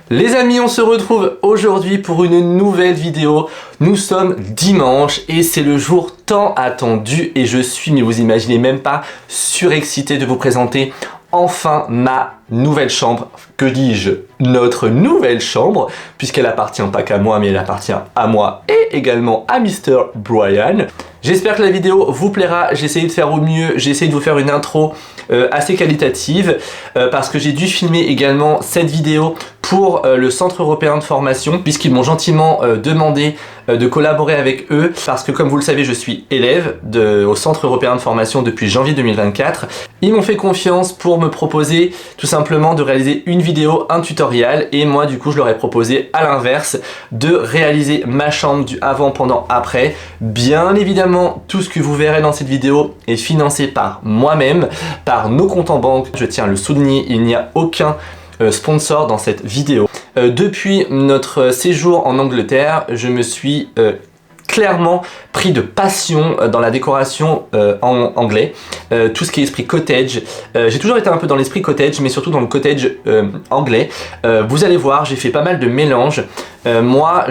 Les amis, on se retrouve aujourd'hui pour une nouvelle vidéo. Nous sommes dimanche et c'est le jour tant attendu et je suis, mais vous imaginez même pas, surexcité de vous présenter enfin ma nouvelle chambre. Que dis-je? Notre nouvelle chambre, puisqu'elle appartient pas qu'à moi, mais elle appartient à moi et également à Mr. Brian. J'espère que la vidéo vous plaira, j'ai essayé de faire au mieux, j'ai essayé de vous faire une intro assez qualitative parce que j'ai dû filmer également cette vidéo pour le Centre européen de formation puisqu'ils m'ont gentiment demandé de collaborer avec eux parce que comme vous le savez je suis élève au Centre européen de formation depuis janvier 2024. Ils m'ont fait confiance pour me proposer tout simplement de réaliser une vidéo, un tutoriel et moi du coup je leur ai proposé à l'inverse de réaliser ma chambre du avant, pendant, après. Bien évidemment tout ce que vous verrez dans cette vidéo est financé par moi-même, par nos comptes en banque. Je tiens à le souligner, il n'y a aucun sponsor dans cette vidéo. Depuis notre séjour en Angleterre, je me suis clairement pris de passion dans la décoration en anglais, tout ce qui est esprit cottage. J'ai toujours été un peu dans l'esprit cottage, mais surtout dans le cottage anglais. Vous allez voir, j'ai fait pas mal de mélanges. Moi,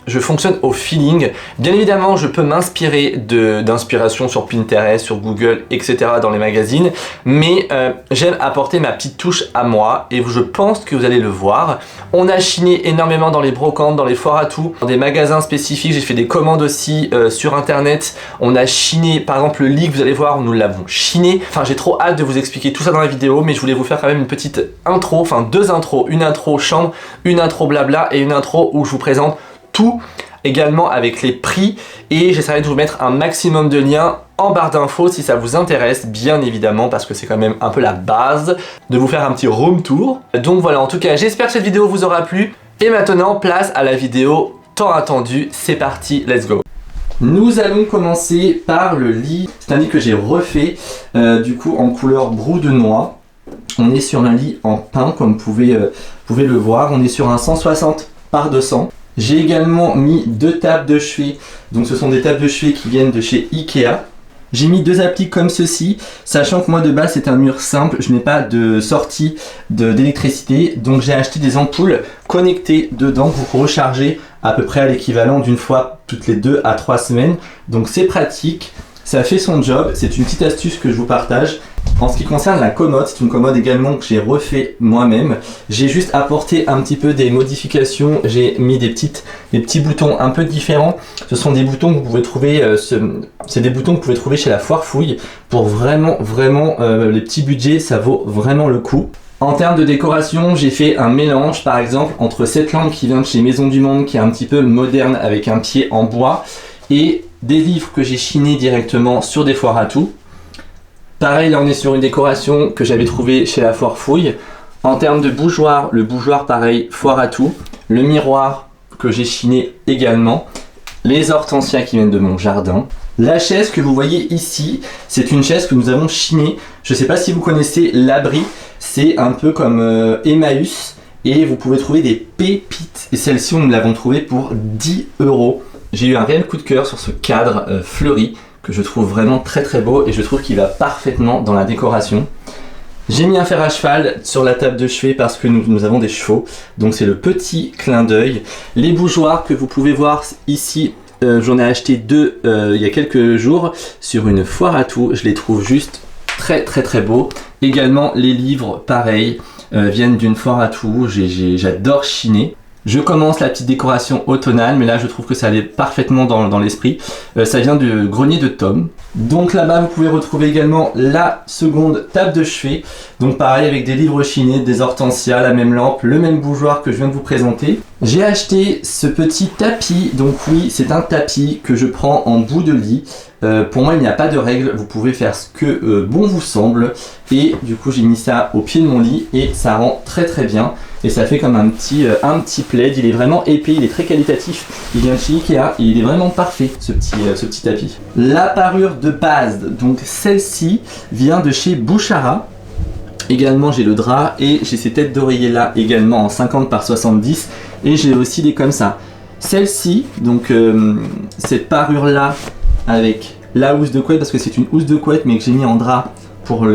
je fonctionne au feeling. Bien évidemment, je peux m'inspirer d'inspiration sur Pinterest, sur Google, etc. dans les magazines. Mais j'aime apporter ma petite touche à moi et je pense que vous allez le voir. On a chiné énormément dans les brocantes, dans les foires à tout, dans des magasins spécifiques. J'ai fait des commandes aussi sur internet. On a chiné, par exemple le lit que vous allez voir, nous l'avons chiné. Enfin, j'ai trop hâte de vous expliquer tout ça dans la vidéo, mais je voulais vous faire quand même une petite intro, enfin deux intros. Une intro chambre, une intro blabla et une intro où je vous présente tout également avec les prix et j'essaierai de vous mettre un maximum de liens en barre d'infos si ça vous intéresse, bien évidemment, parce que c'est quand même un peu la base de vous faire un petit room tour. Donc voilà, en tout cas j'espère que cette vidéo vous aura plu et maintenant place à la vidéo tant attendue. C'est parti, let's go. Nous allons commencer par le lit. C'est un lit que j'ai refait du coup en couleur brou de noix. On est sur un lit en pin comme vous pouvez le voir. On est sur un 160 par 200. J'ai également mis deux tables de chevet, donc ce sont des tables de chevet qui viennent de chez Ikea. J'ai mis deux appliques comme ceci, sachant que moi de base c'est un mur simple, je n'ai pas de sortie d'électricité, donc j'ai acheté des ampoules connectées dedans pour recharger à peu près à l'équivalent d'une fois toutes les 2 à 3 semaines. Donc c'est pratique, ça fait son job, c'est une petite astuce que je vous partage. En ce qui concerne la commode, c'est une commode également que j'ai refait moi-même. J'ai juste apporté un petit peu des modifications. J'ai mis des petits boutons un peu différents. Ce sont des boutons que vous pouvez trouver, c'est des boutons que vous pouvez trouver chez la Foire Fouille. Pour vraiment les petits budgets, ça vaut vraiment le coup. En termes de décoration, j'ai fait un mélange par exemple entre cette lampe qui vient de chez Maison du Monde, qui est un petit peu moderne avec un pied en bois, et des livres que j'ai chinés directement sur des foires à tout. Pareil, là on est sur une décoration que j'avais trouvée chez la Foire Fouille. En termes de bougeoir, le bougeoir pareil, foire à tout. Le miroir que j'ai chiné également. Les hortensias qui viennent de mon jardin. La chaise que vous voyez ici, c'est une chaise que nous avons chinée. Je ne sais pas si vous connaissez l'abri, c'est un peu comme Emmaüs. et vous pouvez trouver des pépites. Et celle-ci, nous l'avons trouvée pour 10 €. J'ai eu un réel coup de cœur sur ce cadre fleuri que je trouve vraiment très très beau et je trouve qu'il va parfaitement dans la décoration. J'ai mis un fer à cheval sur la table de chevet parce que nous avons des chevaux, donc c'est le petit clin d'œil. Les bougeoirs que vous pouvez voir ici, j'en ai acheté 2 il y a quelques jours sur une foire à tout, je les trouve juste très très très beaux. Également les livres, pareil, viennent d'une foire à tout, j'adore chiner. Je commence la petite décoration automnale, mais là je trouve que ça allait parfaitement dans l'esprit. Ça vient du grenier de Tom. Donc là-bas vous pouvez retrouver également la seconde table de chevet. Donc pareil avec des livres chinés, des hortensias, la même lampe, le même bougeoir que je viens de vous présenter. J'ai acheté ce petit tapis, donc oui c'est un tapis que je prends en bout de lit. Pour moi il n'y a pas de règle, vous pouvez faire ce que bon vous semble. Et du coup j'ai mis ça au pied de mon lit et ça rend très très bien. Et ça fait comme un petit plaid, il est vraiment épais, il est très qualitatif. Il vient de chez Ikea et il est vraiment parfait ce petit tapis. La parure de base, donc celle-ci vient de chez Bouchara. Également j'ai le drap et j'ai ces têtes d'oreiller là également en 50 par 70 et j'ai aussi des comme ça. Celle-ci, donc cette parure là avec la housse de couette parce que c'est une housse de couette mais que j'ai mis en drap pour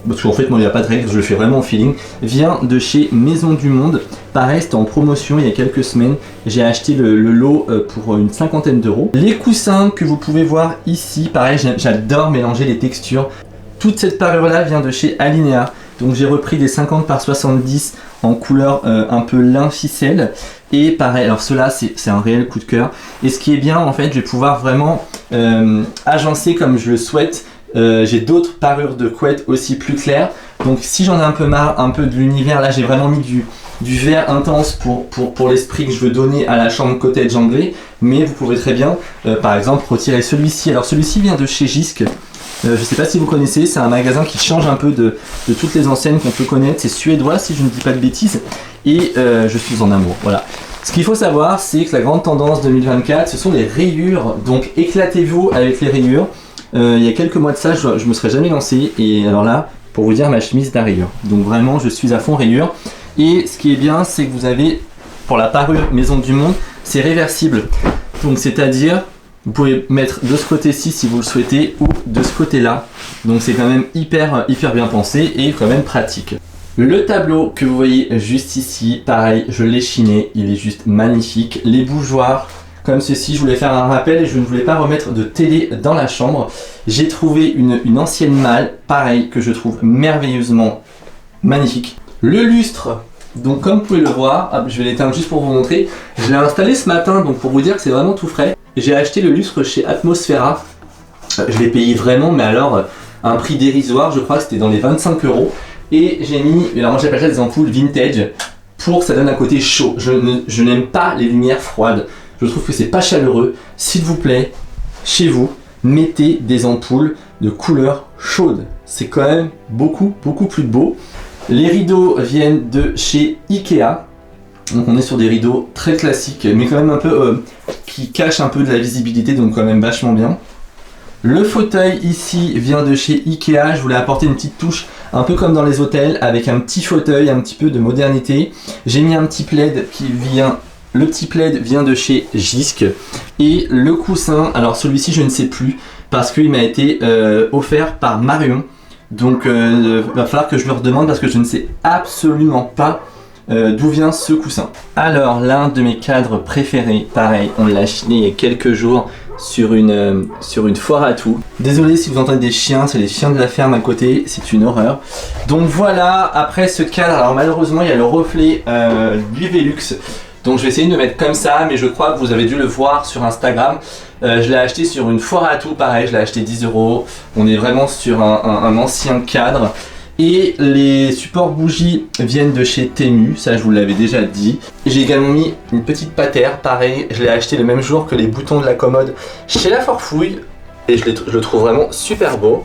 parce qu'en fait moi il n'y a pas de règle, je le fais vraiment au feeling, vient de chez Maison du Monde. Pareil c'était en promotion il y a quelques semaines, j'ai acheté le lot pour une 50aine d'euros. Les coussins que vous pouvez voir ici, pareil j'adore mélanger les textures. Toute cette parure là vient de chez Alinea, donc j'ai repris des 50 par 70 en couleur un peu lin ficelle. Et pareil, alors cela c'est un réel coup de cœur. Et ce qui est bien en fait, je vais pouvoir vraiment agencer comme je le souhaite. J'ai d'autres parures de couette aussi plus claires. Donc si j'en ai un peu marre, un peu de l'univers, là j'ai vraiment mis du vert intense pour l'esprit que je veux donner à la chambre cottage anglais. Mais vous pouvez très bien, par exemple, retirer celui-ci. Alors celui-ci vient de chez Jysk. Je ne sais pas si vous connaissez, c'est un magasin qui change un peu de toutes les enseignes qu'on peut connaître. C'est suédois si je ne dis pas de bêtises. Et je suis en amour, voilà. Ce qu'il faut savoir, c'est que la grande tendance 2024, ce sont les rayures. Donc éclatez-vous avec les rayures. Il y a quelques mois de ça, je me serais jamais lancé. Et alors là, pour vous dire, ma chemise est à rayures. Donc vraiment, je suis à fond rayures. Et ce qui est bien, c'est que vous avez, pour la parure Maison du Monde, c'est réversible. Donc c'est-à-dire, vous pouvez mettre de ce côté-ci si vous le souhaitez ou de ce côté-là. Donc c'est quand même hyper bien pensé et quand même pratique. Le tableau que vous voyez juste ici, pareil, je l'ai chiné, il est juste magnifique. Les bougeoirs comme ceci, je voulais faire un rappel et je ne voulais pas remettre de télé dans la chambre. J'ai trouvé une ancienne malle, pareil, que je trouve merveilleusement magnifique. Le lustre, donc comme vous pouvez le voir, je vais l'éteindre juste pour vous montrer. Je l'ai installé ce matin, donc pour vous dire que c'est vraiment tout frais. J'ai acheté le lustre chez Atmosfera. Je l'ai payé vraiment, mais alors un prix dérisoire, je crois que c'était dans les 25 €. Et j'ai mis, alors moi j'appelle ça des ampoules vintage, pour ça donne un côté chaud. Je n'aime pas les lumières froides. Je trouve que c'est pas chaleureux. S'il vous plaît, chez vous, mettez des ampoules de couleur chaude. C'est quand même beaucoup plus beau. Les rideaux viennent de chez Ikea. Donc on est sur des rideaux très classiques, mais quand même un peu qui cachent un peu de la visibilité, donc quand même vachement bien. Le fauteuil ici vient de chez Ikea. Je voulais apporter une petite touche un peu comme dans les hôtels avec un petit fauteuil, un petit peu de modernité. J'ai mis un petit plaid qui vient. Le petit plaid vient de chez Jysk. Et le coussin, alors celui-ci je ne sais plus parce qu'il m'a été offert par Marion. Donc va falloir que je lui redemande parce que je ne sais absolument pas d'où vient ce coussin. Alors l'un de mes cadres préférés, pareil, on l'a chiné il y a quelques jours sur une foire à tout. Désolé si vous entendez des chiens, c'est les chiens de la ferme à côté, c'est une horreur. Donc voilà, après ce cadre, alors malheureusement il y a le reflet du Velux. Donc je vais essayer de me mettre comme ça, mais je crois que vous avez dû le voir sur Instagram. Je l'ai acheté sur une foire à tout, pareil, je l'ai acheté 10 €. On est vraiment sur un ancien cadre. Et les supports bougies viennent de chez Temu, ça je vous l'avais déjà dit. J'ai également mis une petite patère, pareil, je l'ai acheté le même jour que les boutons de la commode chez La Forfouille. Et je le trouve vraiment super beau.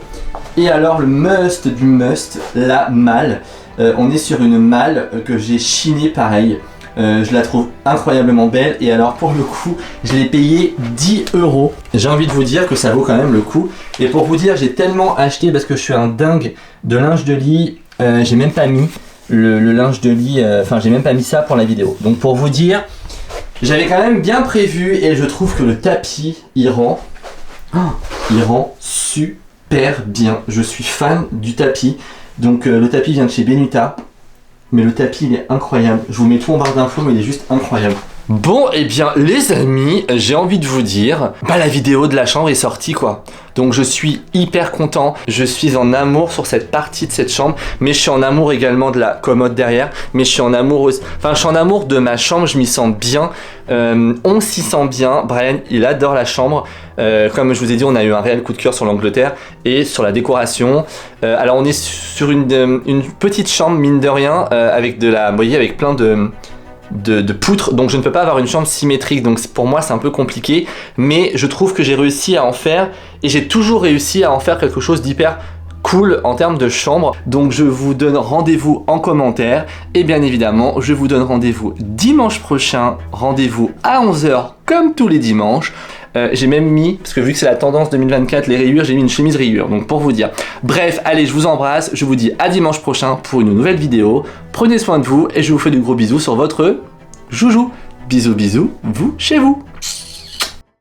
Et alors le must du must, la malle. On est sur une malle que j'ai chinée pareil. Je la trouve incroyablement belle et alors pour le coup je l'ai payé 10 €. J'ai envie de vous dire que ça vaut quand même le coup. Et pour vous dire, j'ai tellement acheté parce que je suis un dingue de linge de lit, j'ai même pas mis. le linge de lit, enfin j'ai même pas mis ça pour la vidéo. Donc pour vous dire, j'avais quand même bien prévu et je trouve que le tapis il rend super bien. Je suis fan du tapis. Donc le tapis vient de chez Benuta, mais le tapis il est incroyable. Je vous mets tout en barre d'infos, mais il est juste incroyable. Bon, et bien les amis, j'ai envie de vous dire, la vidéo de la chambre est sortie quoi. Donc je suis hyper content, je suis en amour sur cette partie de cette chambre, mais je suis en amour également de la commode derrière, mais je suis en amour aussi, enfin je suis en amour de ma chambre, je m'y sens bien, on s'y sent bien. Brian il adore la chambre, comme je vous ai dit on a eu un réel coup de cœur sur l'Angleterre et sur la décoration. Alors on est sur une petite chambre mine de rien, avec de la, vous voyez, avec plein de poutres, donc je ne peux pas avoir une chambre symétrique, donc pour moi c'est un peu compliqué, mais je trouve que j'ai réussi à en faire, et j'ai toujours réussi à en faire quelque chose d'hyper cool en termes de chambre. Donc je vous donne rendez-vous en commentaire, et bien évidemment je vous donne rendez-vous dimanche prochain, rendez-vous à 11 h comme tous les dimanches. J'ai même mis, parce que vu que c'est la tendance 2024, les rayures, j'ai mis une chemise rayure, donc pour vous dire. Bref, allez, je vous embrasse, je vous dis à dimanche prochain pour une nouvelle vidéo. Prenez soin de vous et je vous fais de gros bisous sur votre joujou. Bisous, bisous, vous, chez vous.